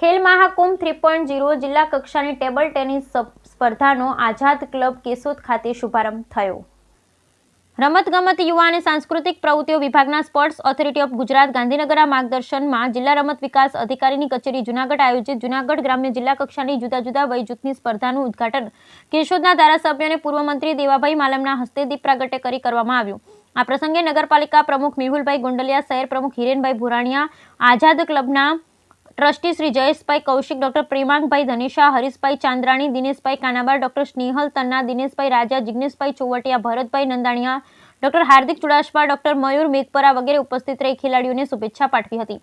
ખેલ મહાકુંભ 3.0 જિલ્લા કક્ષાની table tennis સ્પર્ધાનો આઝાદ ક્લબ કેશોદ ખાતે શુભારંભ થયો। રમતગમત યુવા અને સાંસ્કૃતિક પ્રવૃત્તિઓ વિભાગના સ્પોર્ટ્સ ઓથોરિટી ઓફ ગુજરાત ગાંધીનગરના માર્ગદર્શનમાં જિલ્લા રમત વિકાસ અધિકારીની કચેરી જૂનાગઢ આયોજિત જૂનાગઢ ગ્રામ્ય જિલ્લા કક્ષાની જુદા જુદા વય જૂથની સ્પર્ધાનું ઉદ્ઘાટન કેશોદના ધારાસભ્ય અને પૂર્વ મંત્રી દેવાભાઈ માલમના હસ્તે દીપ પ્રાગટ્ય કરી કરવામાં આવ્યું। આ પ્રસંગે નગરપાલિકા પ્રમુખ મેહુલભાઈ ગોંડલિયા, શહેર પ્રમુખ હિરેનભાઈ ભુરાણીયા, આઝાદ ક્લબના ટ્રસ્ટી શ્રી જયેશભાઈ કૌશિક, ડોક્ટર પ્રેમાંકભાઈ ધનેશા, હરીશભાઈ ચાંદ્રાણી, દિનેશભાઈ કાનાબાર, ડોક્ટર સ્નેહલ તન્ના, દિનેશભાઈ રાજા, જિગ્નેશભાઈ ચોવટિયા, ભરતભાઈ નંદાણીયા, ડોક્ટર હાર્દિક ચુડાસમા, ડોક્ટર મયુર મેઘપરા વગેરે ઉપસ્થિત રહી ખેલાડીઓને શુભેચ્છા પાઠવી હતી।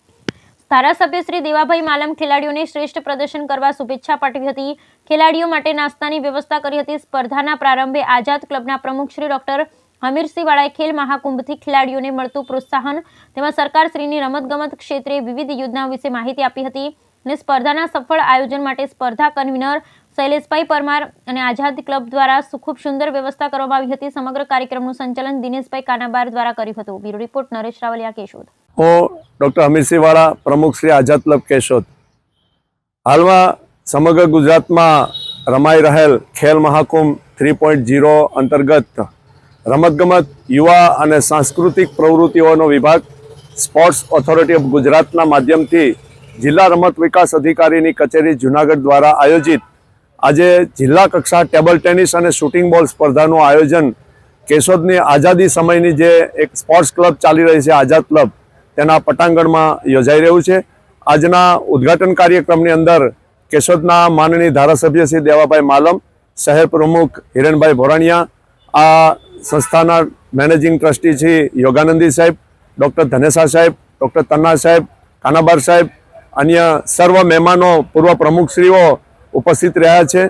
ધારાસભ્ય શ્રી દેવાભાઈ માલમ ખેલાડીઓને શ્રેષ્ઠ પ્રદર્શન કરવા શુભેચ્છા પાઠવી હતી। ખેલાડીઓ માટે નાસ્તાની વ્યવસ્થા કરી હતી। સ્પર્ધાના પ્રારંભે આઝાદ ક્લબના પ્રમુખ શ્રી ડોક્ટર હમીરસિંહ વાળાએ ખેલ મહાકુંભથી ખેલાડીઓને મળતું પ્રોત્સાહન તેમજ સરકારશ્રીની રમતગમત ક્ષેત્રે વિવિધ યોજનાઓ વિશે માહિતી આપી હતી અને સ્પર્ધાના સફળ આયોજન માટે સ્પર્ધા કન્વીનર શૈલેષભાઈ પરમાર અને આઝાદ ક્લબ દ્વારા ખૂબ સુંદર વ્યવસ્થા કરવામાં આવી હતી। સમગ્ર કાર્યક્રમનું સંચાલન દિનેશભાઈ કાનાબાર દ્વારા કર્યું હતું। Bureau report Naresh Ravalia, Keshod. હું ડોક્ટર હમીરસિંહ વાળા, પ્રમુખ શ્રી આઝાદ ક્લબ કેશોદ। હાલમાં સમગ્ર ગુજરાતમાં રમાઈ રહેલ ખેલ મહાકુંભ 3.0 અંતર્ગત રમતગમત યુવા અને સાંસ્કૃતિક પ્રવૃત્તિઓનો વિભાગ સ્પોર્ટ્સ ઓથોરિટી ઓફ ગુજરાતના માધ્યમથી જિલ્લા રમત વિકાસ અધિકારીની કચેરી જૂનાગઢ દ્વારા આયોજિત આજે જિલ્લા કક્ષા ટેબલ ટેનિસ અને શૂટિંગ બોલ સ્પર્ધાનું આયોજન કેશોદની આઝાદી સમયની જે એક સ્પોર્ટ્સ ક્લબ ચાલી રહી છે, આઝાદ ક્લબ, તેના પટાંગણમાં યોજાઈ રહ્યું છે। આજના ઉદ્ઘાટન કાર્યક્રમની અંદર કેશોદના માનનીય ધારાસભ્ય શ્રી દેવાભાઈ માલમ, શહેર પ્રમુખ હિરેનભાઈ ભોરાણીયા, આ સંસ્થાના મેનેજિંગ ટ્રસ્ટી શ્રી યોગાનંદી સાહેબ, ડૉક્ટર ધનેશા સાહેબ, ડૉક્ટર તન્ના સાહેબ, કાનાબાર સાહેબ, અન્ય સર્વ મહેમાનો, પૂર્વ પ્રમુખશ્રીઓ ઉપસ્થિત રહ્યા છે।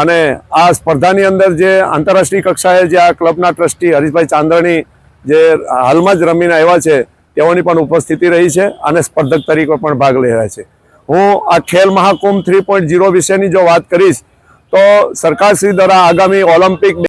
અને આ સ્પર્ધાની અંદર જે આંતરરાષ્ટ્રીય કક્ષાએ જે આ ક્લબના ટ્રસ્ટી હરીશભાઈ ચાંદ્રાણી જે હાલમાં જ રમીને આવ્યા છે તેઓની પણ ઉપસ્થિતિ રહી છે અને સ્પર્ધક તરીકે પણ ભાગ લઈ રહ્યા છે। હું આ ખેલ મહાકુંભ 3.0 વિશેની જો વાત કરીશ તો સરકારશ્રી દ્વારા આગામી ઓલિમ્પિક